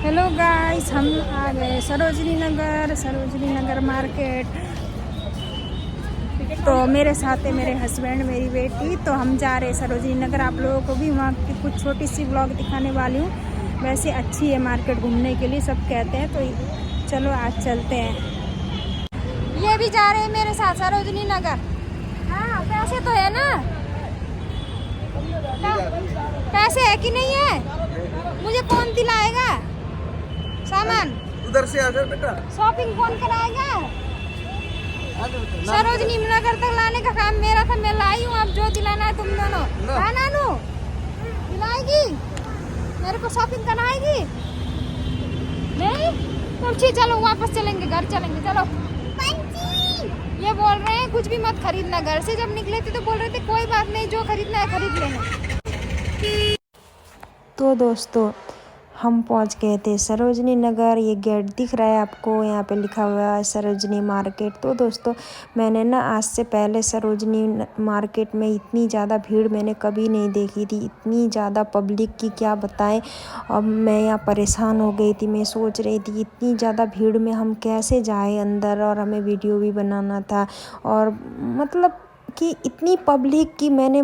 Hello guys, हम आ गए Sarojini Nagar market. तो मेरे साथ है मेरे हस्बैंड, मेरी बेटी। तो हम जा रहे हैं सरोजनी नगर। आप लोगों को भी वहाँ की कुछ छोटी सी व्लॉग दिखाने वाली हूँ। वैसे अच्छी है मार्केट घूमने के लिए, सब कहते हैं। तो चलो आज चलते हैं। ये भी जा रहे हैं मेरे साथ सरोजनी नगर। हाँ, पैसे तो है ना? पैसे है कि नहीं है? मुझे कौन दिलाएगा सामान? उधर से आ जा बेटा। शॉपिंग कौन कराएगा? सरोजनी नगर तक लाने का काम मेरा था, मैं लाई हूँ। अब जो दिलाना है तुम दोनों। हाँ नानू, दिलाएगी? मेरे को शॉपिंग कराएगी? नहीं तो चलो वापस चलेंगे, घर चलेंगे। चलो। ये बोल रहे हैं कुछ भी मत खरीदना। घर से जब निकले थे तो बोल रहे थे कोई बात नहीं, जो खरीदना है खरीद लेना। तो दोस्तों, हम पहुंच गए थे सरोजनी नगर। ये गेट दिख रहा है आपको, यहाँ पे लिखा हुआ है सरोजनी मार्केट। तो दोस्तों, मैंने ना आज से पहले सरोजनी मार्केट में इतनी ज़्यादा भीड़ मैंने कभी नहीं देखी थी। इतनी ज़्यादा पब्लिक की क्या बताएं। अब मैं यहाँ परेशान हो गई थी। मैं सोच रही थी इतनी ज़्यादा भीड़ में हम कैसे जाएं अंदर, और हमें वीडियो भी बनाना था। और मतलब कि इतनी पब्लिक की मैंने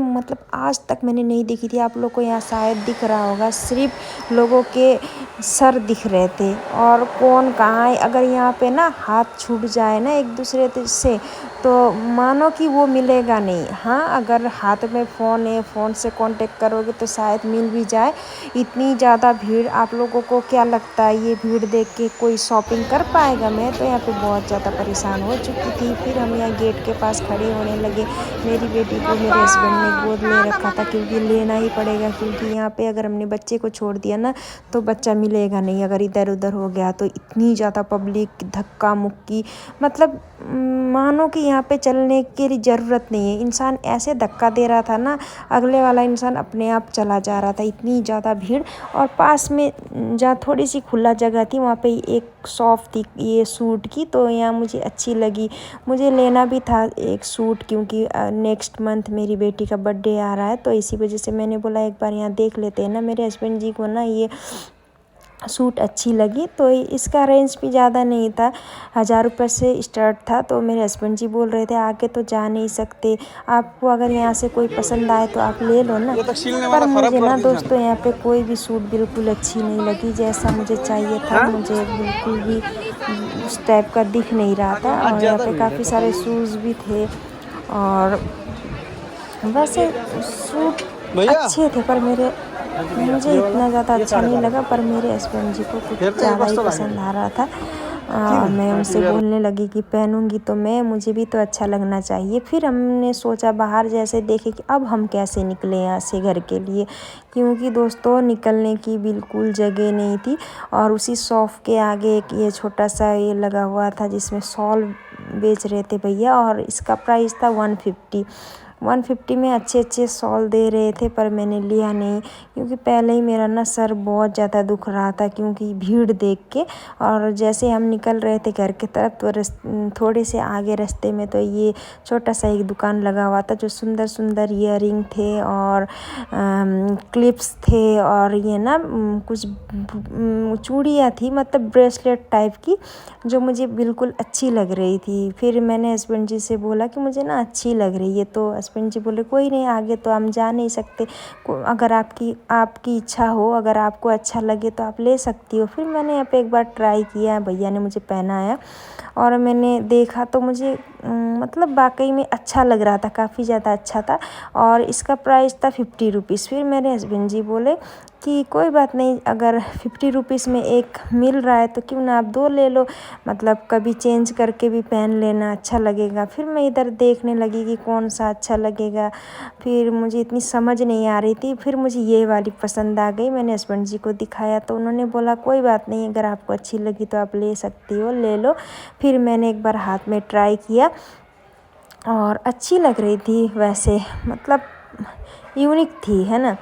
आज तक मैंने नहीं देखी थी। आप लोग को यहाँ शायद दिख रहा होगा, सिर्फ लोगों के सर दिख रहे थे और कौन कहाँ है। अगर यहाँ पे ना हाथ छूट जाए ना एक दूसरे से, तो मानो कि वो मिलेगा नहीं। हाँ, अगर हाथ में फ़ोन है, फ़ोन से कांटेक्ट करोगे तो शायद मिल भी जाए। इतनी ज़्यादा भीड़। आप लोगों को क्या लगता है ये भीड़ देख के कोई शॉपिंग कर पाएगा? मैं तो यहाँ पे बहुत ज़्यादा परेशान हो चुकी थी। फिर हम यहाँ गेट के पास खड़े होने लगे। मेरी बेटी को मेरे हस्बैंड ने गोद ले रखा था, क्योंकि लेना ही पड़ेगा। क्योंकि यहाँ पे अगर हमने बच्चे को छोड़ दिया ना तो बच्चा मिलेगा नहीं, अगर इधर उधर हो गया तो। इतनी ज़्यादा पब्लिक, धक्का मुक्की, मतलब मानो कि यहाँ पे चलने के लिए ज़रूरत नहीं है। इंसान ऐसे धक्का दे रहा था ना, अगले वाला इंसान अपने आप चला जा रहा था। इतनी ज़्यादा भीड़। और पास में जहाँ थोड़ी सी खुला जगह थी, वहाँ पे एक शॉप थी ये सूट की। तो यहाँ मुझे अच्छी लगी, मुझे लेना भी था एक सूट, क्योंकि नेक्स्ट मंथ मेरी बेटी का बर्थडे आ रहा है। तो इसी वजह से मैंने बोला एक बार यहाँ देख लेते हैं ना। मेरे हस्बैंड जी को ना ये सूट अच्छी लगी। तो इसका रेंज भी ज़्यादा नहीं था, 1000 रुपये से स्टार्ट था। तो मेरे हस्बैंड जी बोल रहे थे आगे तो जा नहीं सकते, आपको अगर यहाँ से कोई पसंद आए तो आप ले लो ना। पर मुझे ना दोस्तों यहाँ पे कोई भी सूट बिल्कुल अच्छी नहीं लगी, जैसा मुझे चाहिए था मुझे बिल्कुल भी उस टाइप का दिख नहीं रहा था। और यहाँ पे काफ़ी सारे शूज़ भी थे। और वैसे सूट अच्छे थे, पर मुझे इतना ज़्यादा अच्छा नहीं लगा। पर मेरे हस्बैंड जी को कुछ ज़्यादा ही पसंद आ रहा था। मैं उनसे बोलने लगी कि पहनूंगी तो मुझे भी तो अच्छा लगना चाहिए। फिर हमने सोचा बाहर जैसे देखे कि अब हम कैसे निकले यहाँ से घर के लिए, क्योंकि दोस्तों निकलने की बिल्कुल जगह नहीं थी। और उसी शॉप के आगे एक ये छोटा सा ये लगा हुआ था जिसमें शॉल बेच रहे थे भैया, और इसका प्राइस था 150 में अच्छे शॉल दे रहे थे। पर मैंने लिया नहीं, क्योंकि पहले ही मेरा ना सर बहुत ज़्यादा दुख रहा था, क्योंकि भीड़ देख के। और जैसे हम निकल रहे थे घर की तरफ, तो थोड़े से आगे रास्ते में तो ये छोटा सा एक दुकान लगा हुआ था, जो सुंदर सुंदर ईयरिंग थे और क्लिप्स थे, और ये ना कुछ चूड़ियाँ थी, मतलब ब्रेसलेट टाइप की, जो मुझे बिल्कुल अच्छी लग रही थी। फिर मैंने हस्बैंड जी से बोला कि मुझे ना अच्छी लग रही है। तो हस्बैंड जी बोले कोई नहीं, आगे तो हम जा नहीं सकते, अगर आपकी इच्छा हो, अगर आपको अच्छा लगे तो आप ले सकती हो। फिर मैंने यहाँ पे एक बार ट्राई किया, भैया ने मुझे पहनाया और मैंने देखा तो मुझे मतलब वाकई में अच्छा लग रहा था, काफ़ी ज़्यादा अच्छा था। और इसका प्राइस था 50 रुपीज़। फिर मेरे हस्बैंड जी बोले कि कोई बात नहीं, अगर 50 रुपीज़ में एक मिल रहा है तो क्यों ना आप 2 ले लो, मतलब कभी चेंज करके भी पहन लेना, अच्छा लगेगा। फिर मैं इधर देखने लगी कि कौन सा अच्छा लगेगा। फिर मुझे इतनी समझ नहीं आ रही थी, फिर मुझे ये वाली पसंद आ गई। मैंने हस्बैंड जी को दिखाया तो उन्होंने बोला कोई बात नहीं, अगर आपको अच्छी लगी तो आप ले सकती हो, ले लो। फिर मैंने एक बार हाथ में ट्राई किया और अच्छी लग रही थी। वैसे मतलब यूनिक थी, है ना।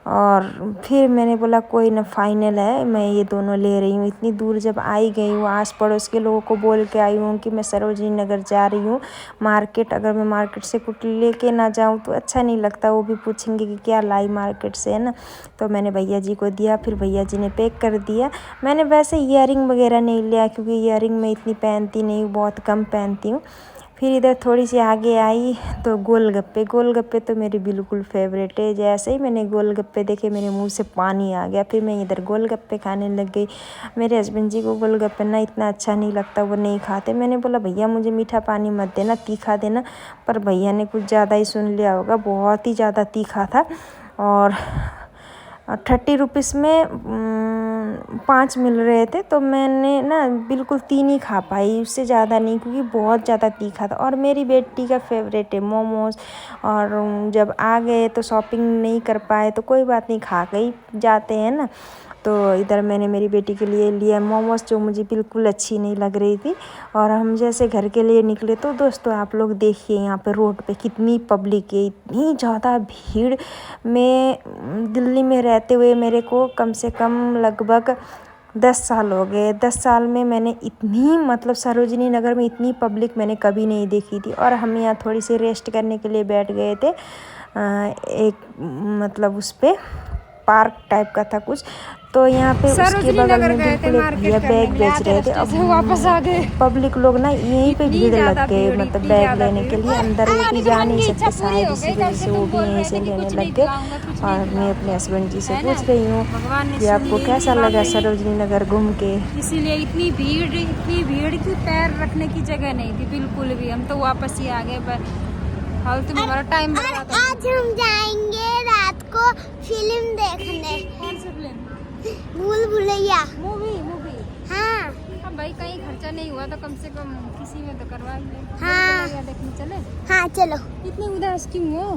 और फिर मैंने बोला कोई ना, फाइनल है, मैं ये दोनों ले रही हूँ। इतनी दूर जब आई गई हूँ, आस पड़ोस के लोगों को बोल के आई हूँ कि मैं सरोजनी नगर जा रही हूँ मार्केट। अगर मैं मार्केट से कुछ लेके ना जाऊँ तो अच्छा नहीं लगता, वो भी पूछेंगे कि क्या लाई मार्केट से, है ना। तो मैंने भैया जी को दिया, फिर भैया जी ने पैक कर दिया। मैंने वैसे ईयरिंग वगैरह नहीं लिया क्योंकि ईयरिंग मैं इतनी पहनती नहीं हूँ, बहुत कम पहनती हूँ। फिर इधर थोड़ी सी आगे आई तो गोलगप्पे तो मेरी बिल्कुल फेवरेट है। जैसे ही मैंने गोलगप्पे देखे मेरे मुंह से पानी आ गया। फिर मैं इधर गोलगप्पे खाने लग गई। मेरे हस्बैंड जी को गोलगप्पे ना इतना अच्छा नहीं लगता, वो नहीं खाते। मैंने बोला भैया मुझे मीठा पानी मत देना, तीखा देना, पर भैया ने कुछ ज़्यादा ही सुन लिया होगा, बहुत ही ज़्यादा तीखा था। और 30 रुपीज़ में 5 मिल रहे थे, तो मैंने ना बिल्कुल 3 ही खा पाई, उससे ज़्यादा नहीं, क्योंकि बहुत ज़्यादा तीखा था। और मेरी बेटी का फेवरेट है मोमोज़। और जब आ गए तो शॉपिंग नहीं कर पाए तो कोई बात नहीं, खा के ही जाते हैं ना। तो इधर मैंने मेरी बेटी के लिए लिया मोमोज़, जो मुझे बिल्कुल अच्छी नहीं लग रही थी। और हम जैसे घर के लिए निकले तो दोस्तों आप लोग देखिए यहाँ पे रोड पे कितनी पब्लिक है, इतनी ज़्यादा भीड़ में। दिल्ली में रहते हुए मेरे को कम से कम लगभग 10 साल हो गए। 10 साल में मैंने इतनी, मतलब सरोजनी नगर में इतनी पब्लिक मैंने कभी नहीं देखी थी। और हम यहाँ थोड़ी सी रेस्ट करने के लिए बैठ गए थे, एक मतलब उस पे पार्क टाइप का था कुछ, तो यहाँ पे उसके बगल में बिल्कुल एक भैया बैग बेच रहे थे। अब वापस आ गए। पब्लिक लोग ना यहीं पे भीड़ लग गए, मतलब बैग लेने के लिए। अंदर वो भी जा नहीं सकते शायद, इसी वजह से वो भी यहीं से लेने लग गए। और मैं अपने हस्बैंड जी से पूछ रही हूँ कि आपको कैसा लगा सरोजनी नगर घूम के। इसीलिए इतनी भीड़ की पैर रखने की जगह नहीं थी बिल्कुल भी। हम तो वापस ही आ गए, पर फालतू में हमारा टाइम बर्बाद। आज हम जाएंगे रात को फिल्म देखने। कौन सी फिल्म? भूल भुलैया मूवी। हाँ अब भाई कहीं खर्चा नहीं हुआ तो कम से कम किसी में तो करवा ही ले। हाँ। देखने चले। हाँ चलो। इतने उदास क्यों हो?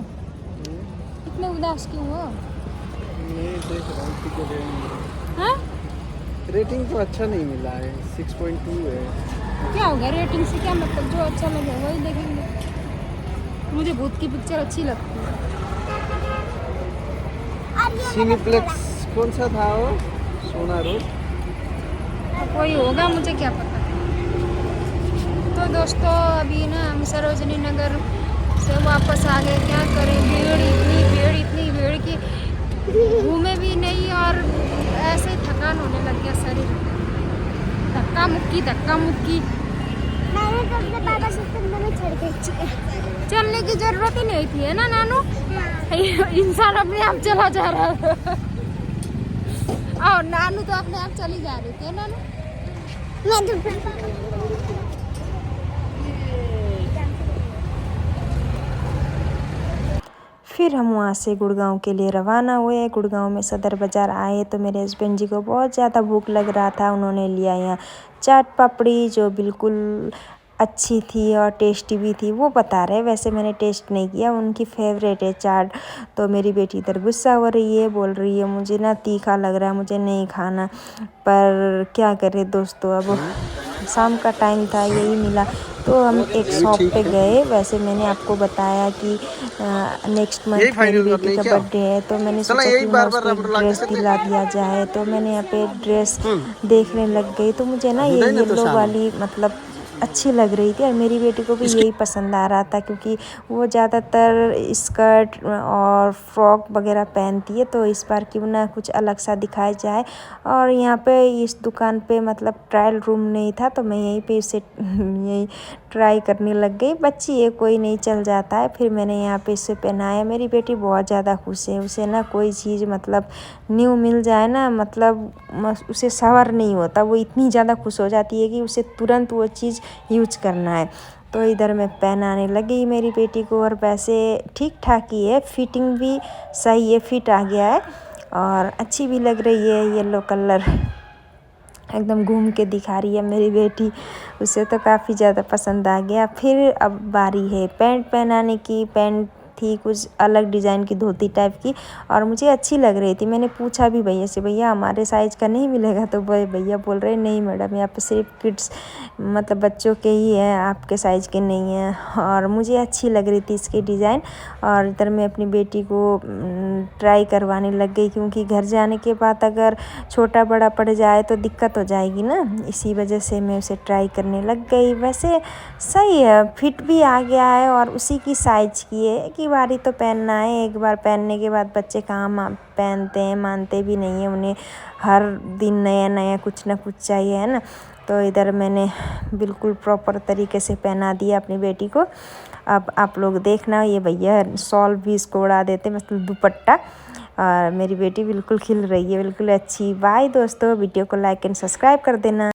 नहीं देख रहा हूँ टिकट। हाँ? रेटिंग तो अच्छा नहीं मिला है, 6.2 है। क्या हो गया रेटिंग से, क्या मतलब? जो अच्छा लगे वही देखेंगे। मुझे भूत की पिक्चर अच्छी लगती है। सिनेप्लेक्स कौन सा था वो? सोना रोड। कोई होगा, मुझे क्या पता। तो दोस्तों अभी ना हम सरोजनी नगर से वापस आ गए। क्या करें, इतनी भीड़ की घूमे भी नहीं और ऐसे ही थकान होने लग गया शरीर। धक्का मुक्की। मैंने तो अपने पापा से कंधे में चढ़ गई। चलने की जरूरत ही नहीं थी, है ना नानू? इंसान अपने आप चला जा रहा था। और नानू तो अपने आप चली जा रही थी, नानू। मैं तो फिर हम वहाँ से गुड़गांव के लिए रवाना हुए। गुड़गांव में सदर बाज़ार आए तो मेरे हस्बैंड जी को बहुत ज़्यादा भूख लग रहा था। उन्होंने लिया यहाँ चाट पापड़ी, जो बिल्कुल अच्छी थी और टेस्टी भी थी। वो बता रहे, वैसे मैंने टेस्ट नहीं किया, उनकी फेवरेट है चाट। तो मेरी बेटी इधर गुस्सा हो रही है, बोल रही है मुझे ना तीखा लग रहा है, मुझे नहीं खाना। पर क्या करें दोस्तों, अब शाम का टाइम था, यही मिला। तो हम एक शॉप पे गए। वैसे मैंने आपको बताया कि नेक्स्ट मंथ मेरी बेटी का बर्थडे है, तो मैंने सोचा कि मैं उसको एक ड्रेस दिला दिया जाए। तो मैंने यहाँ पे ड्रेस देखने लग गई। तो मुझे ना ये येलो वाली मतलब अच्छी लग रही थी और मेरी बेटी को भी यही पसंद आ रहा था, क्योंकि वो ज़्यादातर स्कर्ट और फ्रॉक वगैरह पहनती है। तो इस बार क्यों ना कुछ अलग सा दिखाया जाए। और यहाँ पे इस दुकान पे मतलब ट्रायल रूम नहीं था, तो मैं यहीं पे इसे यही ट्राई करने लग गई। बच्ची है, कोई नहीं, चल जाता है। फिर मैंने यहाँ पे इसे पहनाया। मेरी बेटी बहुत ज़्यादा खुश है। उसे ना कोई चीज़ मतलब न्यू मिल जाए ना, मतलब उसे सबर नहीं होता। वो इतनी ज़्यादा खुश हो जाती है कि उसे तुरंत वो चीज़ यूज करना है। तो इधर मैं पहनाने लगी मेरी बेटी को। और वैसे ठीक ठाक ही है, फिटिंग भी सही है, फिट आ गया है और अच्छी भी लग रही है। येलो कलर एकदम घूम के दिखा रही है मेरी बेटी, उसे तो काफ़ी ज़्यादा पसंद आ गया। फिर अब बारी है पैंट पहनाने की। पैंट थी, कुछ अलग डिज़ाइन की धोती टाइप की, और मुझे अच्छी लग रही थी। मैंने पूछा भी भैया से, भैया हमारे साइज़ का नहीं मिलेगा? तो भैया बोल रहे नहीं मैडम, यहाँ पे सिर्फ किड्स मतलब बच्चों के ही है, आपके साइज़ के नहीं है। और मुझे अच्छी लग रही थी इसकी डिज़ाइन। और इधर मैं अपनी बेटी को ट्राई करवाने लग गई, क्योंकि घर जाने के बाद अगर छोटा बड़ा पड़ जाए तो दिक्कत हो जाएगी ना, इसी वजह से मैं उसे ट्राई करने लग गई। वैसे सही है, फिट भी आ गया है और उसी की साइज़ की है। एक ही बारी तो पहनना है, एक बार पहनने के बाद बच्चे कहाँ पहनते हैं, मानते भी नहीं हैं, उन्हें हर दिन नया नया कुछ ना कुछ चाहिए, है ना। तो इधर मैंने बिल्कुल प्रॉपर तरीके से पहना दिया अपनी बेटी को। अब आप लोग देखना, ये भैया शॉल भी इसको उड़ा देते, मतलब दुपट्टा। और मेरी बेटी बिल्कुल खिल रही है, बिल्कुल अच्छी। बाय दोस्तों, वीडियो को लाइक एंड सब्सक्राइब कर देना।